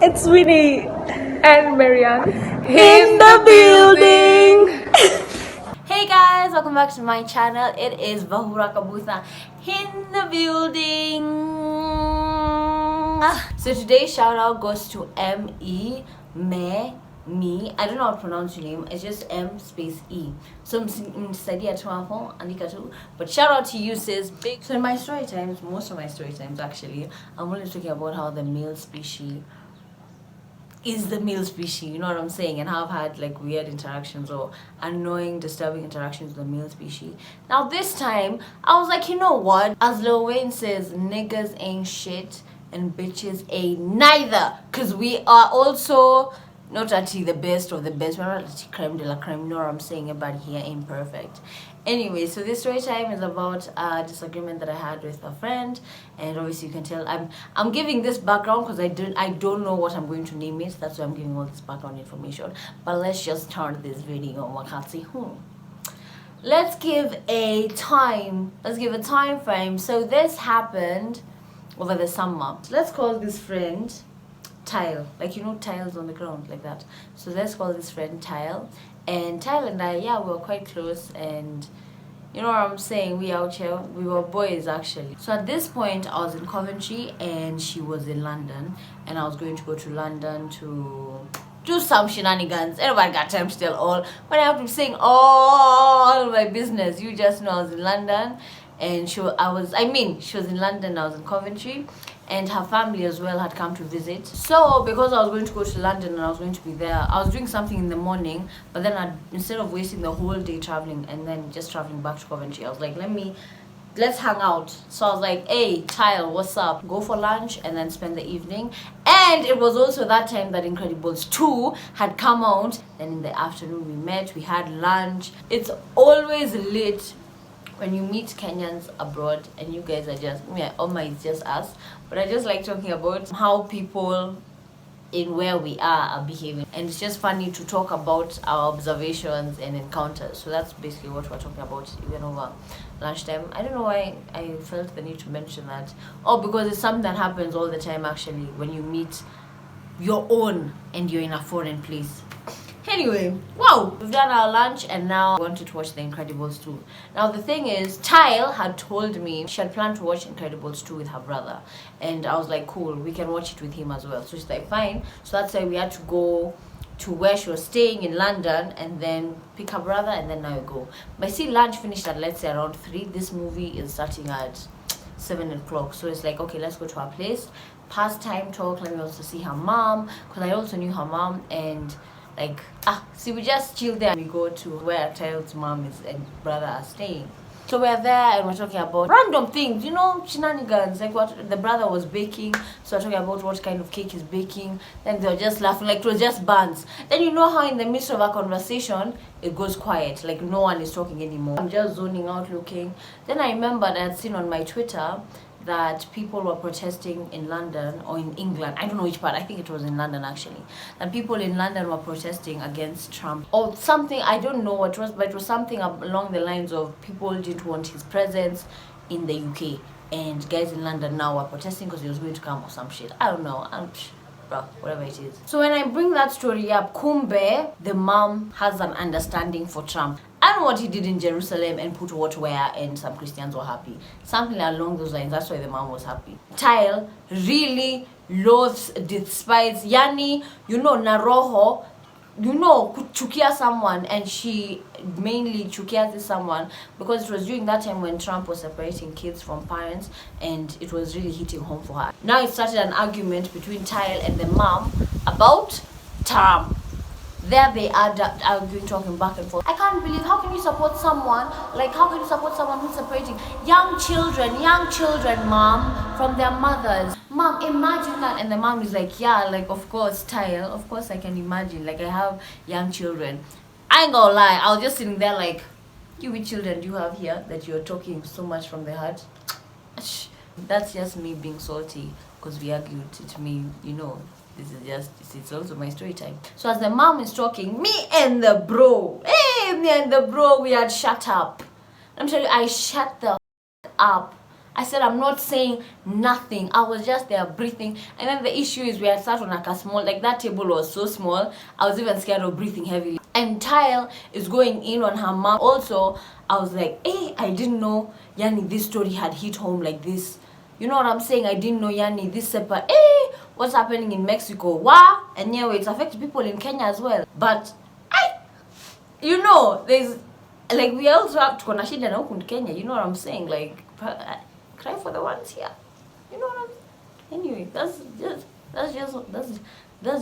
It's Winnie And Marianne in the building. Hey guys, welcome back to my channel. It is Bahura Kabutha in the building. So today's shout out goes to me. I don't know how to pronounce your name. It's just M space E. So I'm studying at Andika too. But shout out to you, sis. Big. So in my story times, most of my story times actually, I'm only talking about how the male species is the male species, you know what I'm saying, and how I've had like weird interactions or annoying, disturbing interactions with the male species. Now this time, I was like, you know what? As Lil Wayne says, niggas ain't shit and bitches ain't neither. Because we are also not actually the best of the best. We're not actually creme de la creme, you know what I'm saying, about here ain't perfect. Anyway, so this story time is about a disagreement that I had with a friend, and obviously you can tell I'm giving this background because I don't know what I'm going to name it. That's why I'm giving all this background information. But let's just start this video. Let's give a time frame. So this happened over the summer. Let's call this friend Tile, like, you know, tiles on the ground like that. So let's call this friend Tile. And Tile and I, yeah, we were quite close, and you know what I'm saying, we out here, we were boys actually. So at this point I was in Coventry and she was in London, and I was going to go to London to do some shenanigans. Everybody got time to tell all, but I have to be saying all my business. You just know I was in London, and she was in London, I was in Coventry, and her family as well had come to visit. So because I was going to go to London and I was going to be there, I was doing something in the morning, but then instead of wasting the whole day traveling and then just traveling back to Coventry, I was like, let's hang out. So I was like, hey Tile, what's up? Go for lunch and then spend the evening. And it was also that time that Incredibles 2 had come out. Then in the afternoon we met, we had lunch. It's always lit when you meet Kenyans abroad, and you guys are just, it's just us, but I just like talking about how people in where we are behaving, and it's just funny to talk about our observations and encounters. So that's basically what we're talking about even over lunchtime. I don't know why I felt the need to mention that. Oh, because it's something that happens all the time actually, when you meet your own and you're in a foreign place. Anyway, wow, we've done our lunch and now we wanted to watch The Incredibles 2. Now the thing is, Tile had told me she had planned to watch Incredibles 2 with her brother, and I was like, cool, we can watch it with him as well. So she's like, fine. So that's why we had to go to where she was staying in London and then pick her brother, and then now we go. But see, lunch finished at, let's say, around 3. This movie is starting at 7 o'clock. So it's like, okay, let's go to her place, pastime talk. Let me also see her mom, because I also knew her mom, and like, we just chill there. We go to where Tile's mom is and brother are staying. So we're there and we're talking about random things, you know, shenanigans, like what the brother was baking. So we're talking about what kind of cake he's baking. Then they were just laughing, like it was just buns. Then you know how in the midst of a conversation, it goes quiet, like no one is talking anymore. I'm just zoning out looking. Then I remembered I had seen on my Twitter that people were protesting in London or in England. I don't know which part. I think it was in London actually. And people in London were protesting against Trump or something. I don't know what it was, but it was something along the lines of people didn't want his presence in the UK. And guys in London now are protesting because he was going to come or some shit. I don't know. Bro, whatever it is. So when I bring that story up, Kumbe, the mom has an understanding for Trump. And what he did in Jerusalem and put what where, and some Christians were happy. Something along those lines. That's why the mom was happy. Tile really loathes, despises, yani, you know, naroho, you know, kuchukia someone, and she mainly chukia this someone because it was during that time when Trump was separating kids from parents, and it was really hitting home for her. Now it started an argument between Tile and the mom about Trump. There they are arguing, talking back and forth. I can't believe, how can you support someone who's separating young children, mom, from their mothers? Mom, imagine that. And the mom is like, yeah, like, of course, Tile, of course I can imagine. Like, I have young children. I ain't gonna lie, I was just sitting there like, which children do you have here that you're talking so much from the heart? That's just me being salty because we argued. It me, you know. This is just, it's also my story time. So as the mom is talking, me and the bro, we had shut up. I'm telling you, I shut the up. I said, I'm not saying nothing. I was just there breathing. And then the issue is we had sat on like a small, like that table was so small, I was even scared of breathing heavily. And Tile is going in on her mom. Also, I was like, hey, I didn't know, Yani, this story had hit home like this. You know what I'm saying? I didn't know, Yani, this separate. Hey, what's happening in Mexico? Wow. And yeah, it affects people in Kenya as well. But, you know, there's, like, we also have to shida na huku in Kenya. You know what I'm saying? Like, cry for the ones here. You know what I'm saying? Anyway, that's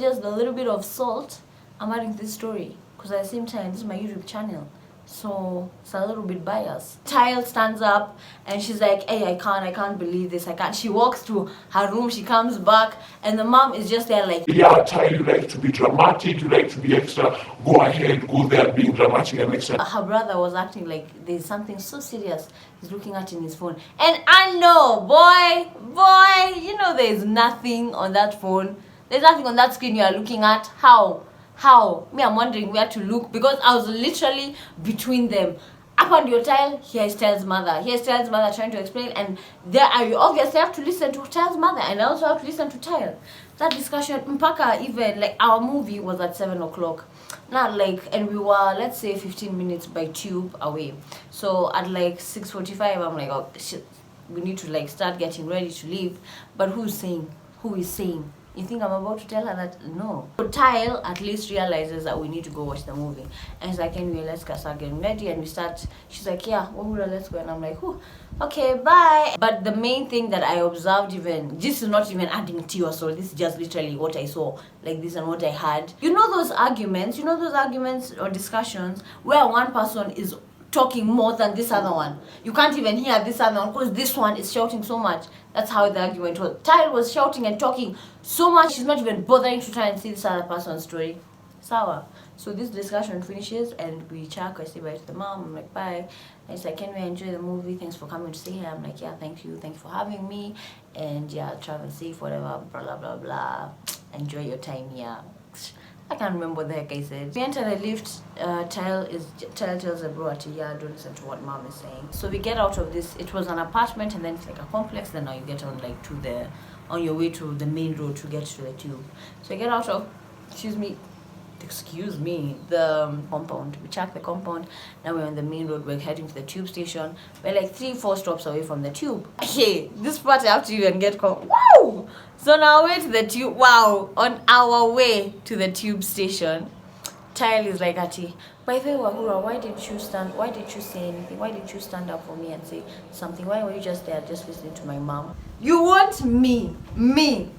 just a little bit of salt I'm adding to this story. Because at the same time, this is my YouTube channel. So it's a little bit biased. Tile stands up and she's like, hey, I can't believe this, I can't. She walks to her room, she comes back, and the mom is just there like, yeah, Tile, you like to be dramatic, you like to be extra, go ahead, go there being dramatic and extra. Her brother was acting like there's something so serious he's looking at in his phone. And I know, boy, you know there's nothing on that phone. There's nothing on that screen you are looking at. How? Me, I'm wondering where to look because I was literally between them. Up on your Tile, here's Tile's mother. Here's Tile's mother trying to explain, and there I obviously have to listen to Tile's mother, and I also have to listen to Tile. That discussion, mpaka even, like, our movie was at 7 o'clock. Not like, and we were, let's say, 15 minutes by tube away. So at like 6:45, I'm like, oh, shit, we need to like start getting ready to leave. But who's saying? Who is saying? You think I'm about to tell her that? No. So Tile at least realizes that we need to go watch the movie. And she's like, anyway, let's start getting ready. And we start, she's like, yeah, let's go. And I'm like, oh, okay, bye. But the main thing that I observed, even, this is not even adding tea or so, this is just literally what I saw, like this and what I had. You know those arguments or discussions where one person is talking more than this other one. You can't even hear this other one because this one is shouting so much. That's how the argument was. Tile was shouting and talking so much, she's not even bothering to try and see this other person's story. Sawa. So this discussion finishes and we chat. I say bye to the mom. I'm like, bye. And it's like, can we enjoy the movie? Thanks for coming to see her. I'm like, yeah, thank you for having me. And yeah, travel safe, whatever, blah, blah, blah, blah. Enjoy your time here. I can't remember what the heck I said. We enter the lift. Tile tells the bro, yeah, don't listen to what mom is saying. So we get out of this. It was an apartment and then it's like a complex. Then now you get on like on your way to the main road to get to the tube. So you get out of, excuse me, the compound. We check the compound. Now we're on the main road. We're heading to the tube station. We're like 3-4 stops away from the tube. Okay, this part I have to even get wow. So now we're to the tube. Wow, on our way to the tube station, Tile is like, Ati, by the way, Wahura, why didn't you say anything? Why didn't you stand up for me and say something? Why were you just there just listening to my mom? You want me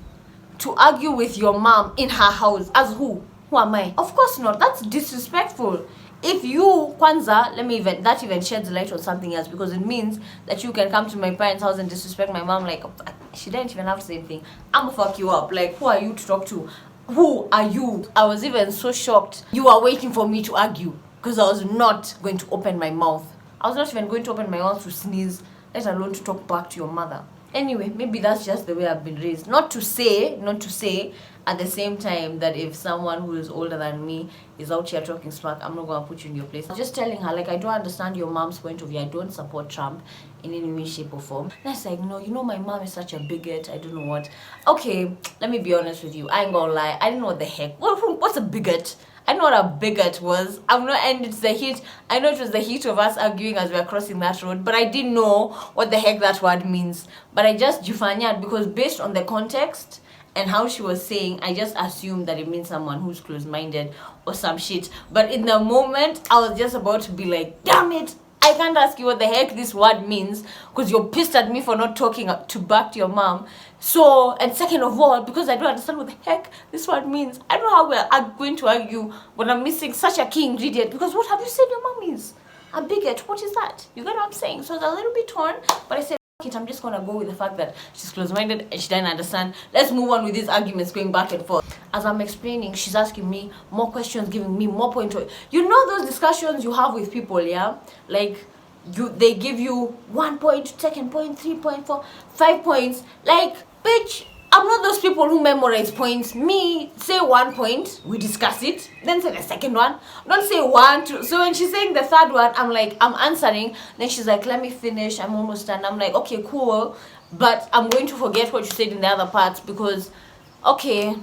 to argue with your mom in her house? As who? Who am I? Of course not. That's disrespectful. If you, Kwanzaa, that even sheds light on something else, because it means that you can come to my parents' house and disrespect my mom like, she didn't even have to say anything. I'ma fuck you up. Like, who are you to talk to? Who are you? I was even so shocked. You are waiting for me to argue, because I was not going to open my mouth. I was not even going to open my mouth to sneeze, let alone to talk back to your mother. Anyway, maybe that's just the way I've been raised. Not to say at the same time that if someone who is older than me is out here talking smack, I'm not going to put you in your place. I'm just telling her, like, I don't understand your mom's point of view. I don't support Trump in any way, shape, or form. And it's like, no, you know, my mom is such a bigot. I don't know what. Okay, let me be honest with you. I ain't gonna lie. I didn't know what the heck. What's a bigot? I know what a bigot was. And it's the heat. I know it was the heat of us arguing as we were crossing that road, but I didn't know what the heck that word means. But I just jufanyad, because based on the context and how she was saying, I just assumed that it means someone who's close-minded or some shit. But in the moment, I was just about to be like, damn it, I can't ask you what the heck this word means because you're pissed at me for not talking back to your mom. So, and second of all, because I don't understand what the heck this word means, I don't know how we're going to argue when I'm missing such a key ingredient. Because what have you said your mom is? A bigot. What is that? You get what I'm saying? So I was a little bit torn, but I said, it, I'm just gonna go with the fact that she's close-minded and she didn't understand. Let's move on with these arguments going back and forth. As I'm explaining, she's asking me more questions, giving me more points. You know those discussions you have with people, yeah? Like, they give you 1 point, 2nd point, 3 point, 4, 5 points. Like, bitch, I'm not those people who memorize points. Me, say one point, we discuss it, then say the second one. Don't say one, two. So when she's saying the third one, I'm like, I'm answering. Then she's like, let me finish. I'm almost done. I'm like, okay, cool. But I'm going to forget what you said in the other parts because, okay,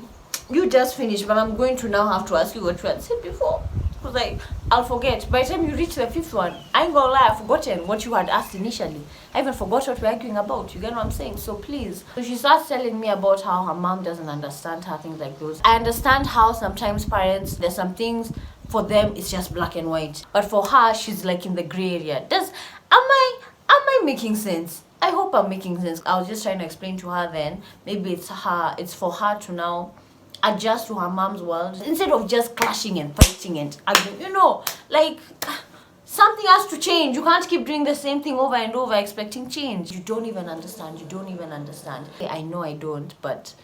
you just finished, but I'm going to now have to ask you what you had said before. Because like, I'll forget. By the time you reach the fifth one, I ain't gonna lie, I've forgotten what you had asked initially. I even forgot what we're arguing about. You get what I'm saying? So please. So she starts telling me about how her mom doesn't understand her, things like those. I understand how sometimes parents, there's some things for them it's just black and white. But for her, she's like in the gray area. Am I making sense? I hope I'm making sense. I was just trying to explain to her then. Maybe it's for her to now adjust to her mom's world instead of just clashing and fighting and arguing. You know, like something has to change. You can't keep doing the same thing over and over expecting change. You don't even understand. You don't even understand. I know I don't, but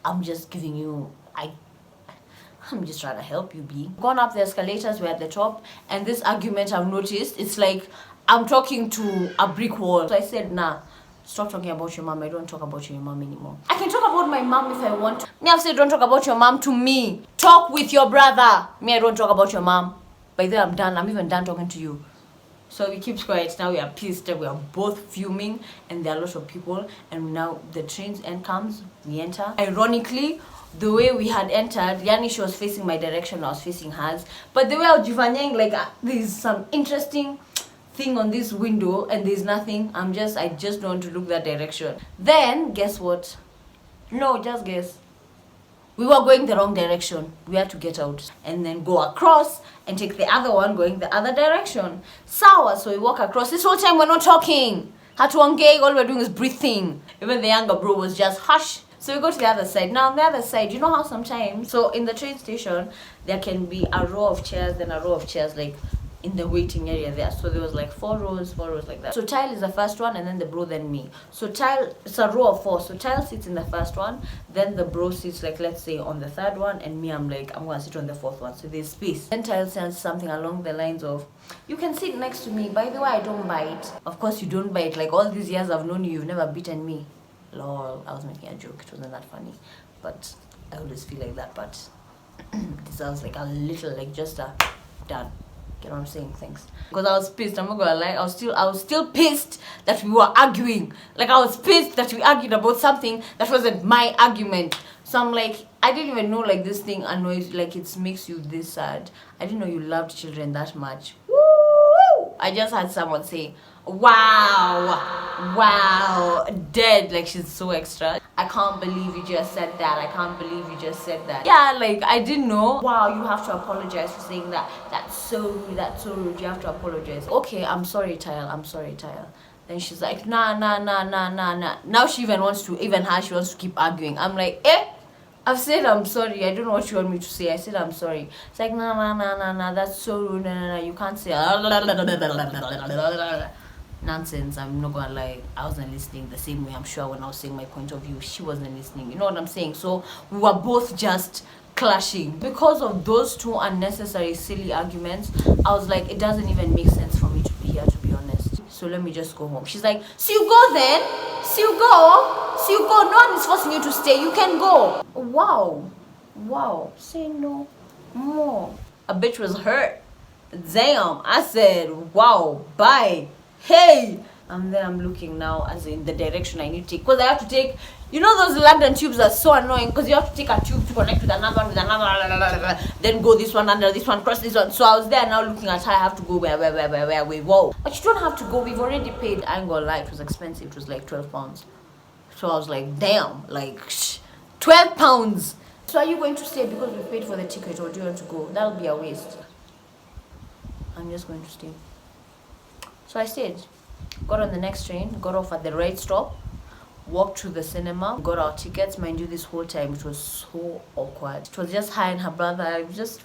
I'm just giving you. I'm just trying to help you be. Gone up the escalators, we're at the top, and this argument I've noticed, it's like I'm talking to a brick wall. So I said, nah, stop talking about your mom. I don't talk about your mom anymore. I can talk about my mom if I want to. Me, I've said don't talk about your mom to me. Talk with your brother. Me, I don't talk about your mom. By then I'm done. I'm even done talking to you. So we keep quiet. Now we are pissed. We are both fuming, and there are lots of people. And now the train's end comes. We enter. Ironically, the way we had entered, Yani, she was facing my direction, I was facing hers. But the way I was jivanyang, like there's some interesting thing on this window and there's nothing. I just don't want to look that direction. Then guess what? No, just guess. We were going the wrong direction. We had to get out and then go across and take the other one going the other direction. Sour, so we walk across. This whole time we're not talking. Hatuongei, all we're doing is breathing. Even the younger bro was just hush. So we go to the other side. Now on the other side, you know how sometimes, so in the train station, there can be a row of chairs, then a row of chairs like in the waiting area there. So there was like four rows like that. So Tile is the first one and then the bro, then me. So Tile, it's a row of four. So Tile sits in the first one, then the bro sits like, let's say on the third one, and me, I'm gonna sit on the fourth one. So there's space. Then Tile says something along the lines of, you can sit next to me. By the way, I don't bite. Of course you don't bite. Like all these years I've known you, you've never beaten me. Lol, I was making a joke. It wasn't that funny. But I always feel like that. But this sounds like a little, like just a done. Get what I'm saying? Thanks. Because I was pissed. I'm not gonna lie. I was still pissed that we were arguing. Like I was pissed that we argued about something that wasn't my argument. So I'm like, I didn't even know like this thing annoys, like it makes you this sad. I didn't know you loved children that much. Woo! I just had someone say, wow, dead, like she's so extra. I can't believe you just said that. I can't believe you just said that. Yeah, like I didn't know. Wow, you have to apologize for saying that. That's so rude, you have to apologize. Okay, I'm sorry, Tile. Then she's like, nah. Now she even wants to, she wants to keep arguing. I'm like, I've said I'm sorry. I don't know what you want me to say. I said I'm sorry. It's like, nah, that's so rude. No, you can't say nonsense. I'm not gonna lie, I wasn't listening the same way I'm sure when I was saying my point of view, she wasn't listening. You know what I'm saying? So we were both just clashing. Because of those two unnecessary silly arguments, I was like, it doesn't even make sense for me to be here, to be honest. So let me just go home. She's like, so you go then? So you go. No one is forcing you to stay. You can go. Wow. Say no more. A bitch was hurt. Damn. I said, wow, bye. Hey, and then I'm looking now as in the direction I need to take, because I have to take, you know, those London tubes are so annoying because you have to take a tube to connect with another one, then go this one under this one, cross this one. So I was there now looking at her. I have to go where whoa, but you don't have to go, we've already paid. I ain't gonna lie, it was expensive. It was like £12. So I was like, damn, like £12. So are you going to stay because we paid for the ticket, or do you want to go? That'll be a waste. I'm just going to stay. So I stayed, got on the next train, got off at the right stop, walked to the cinema, got our tickets. Mind you, this whole time it was so awkward. It was just her and her brother. I was just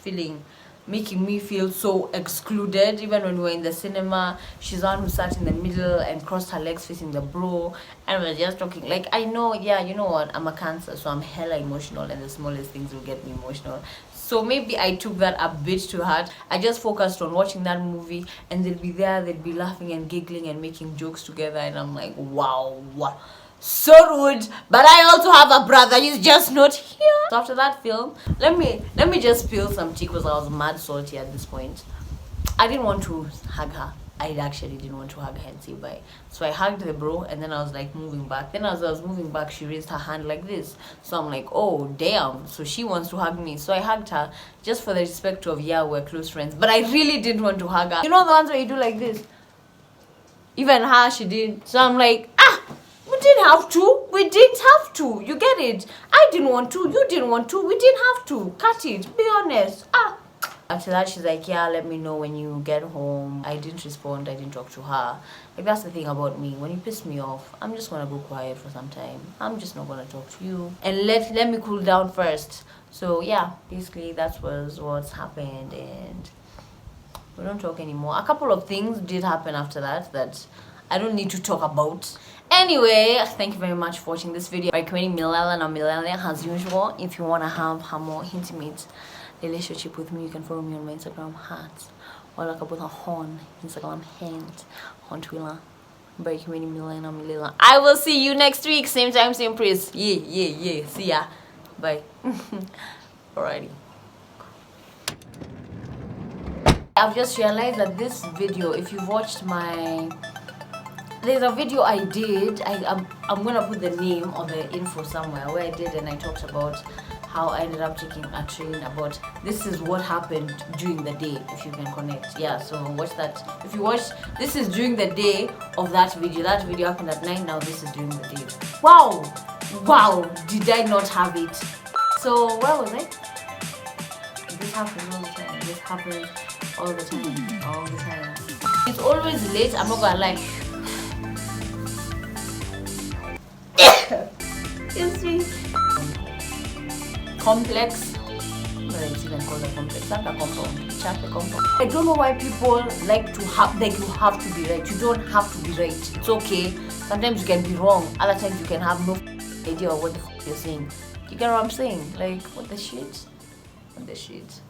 making me feel so excluded. Even when we were in the cinema, she's the one who sat in the middle and crossed her legs facing the bro, and we were just talking. Like, I know, yeah, you know what, I'm a Cancer, so I'm hella emotional, and the smallest things will get me emotional. So maybe I took that a bit to heart. I just focused on watching that movie, and they'd be laughing and giggling and making jokes together, and I'm like, wow, so rude, but I also have a brother, he's just not here. So after that film, let me just spill some tea because I was mad salty at this point. I didn't want to hug her. I actually didn't want to hug her and say bye. So I hugged the bro and then I was like moving back. Then as I was moving back, she raised her hand like this. So I'm like, oh damn. So she wants to hug me. So I hugged her just for the respect of, yeah, we're close friends. But I really didn't want to hug her. You know the ones where you do like this? Even her, she did. So I'm like, we didn't have to. We didn't have to. You get it? I didn't want to. You didn't want to. We didn't have to. Cut it. Be honest. After that, she's like, yeah, let me know when you get home. I didn't respond. I didn't talk to her. Like, that's the thing about me. When you piss me off, I'm just going to go quiet for some time. I'm just not going to talk to you. And let me cool down first. So, yeah, basically, that was what's happened. And we don't talk anymore. A couple of things did happen after that I don't need to talk about. Anyway, thank you very much for watching this video. Recommending Milala and Milala as usual. If you want to have a more intimate relationship with me, you can follow me on my Instagram hat or like with a horn Instagram hand on Twitter. Recommending Milala and Milala. I will see you next week, same time, same place. Yeah. See ya. Bye. Alrighty. I've just realized that this video, if you've watched there's a video I did, I'm gonna put the name or the info somewhere where I did, and I talked about how I ended up taking a train. About this is what happened during the day, if you can connect. Yeah, so watch that. If you watch, this is during the day of that video. That video happened at 9, now this is during the day. Wow, did I not have it? So where was I? This happens all the time. This happens all the time. It's always late, I'm not gonna lie. Excuse me. Complex. Well, it's even called a complex. Not a compound. Check the compound. I don't know why people like to have, like, you have to be right. You don't have to be right. It's okay. Sometimes you can be wrong. Other times you can have no idea of what the you're saying. You get what I'm saying? Like, what the shit? What the shit?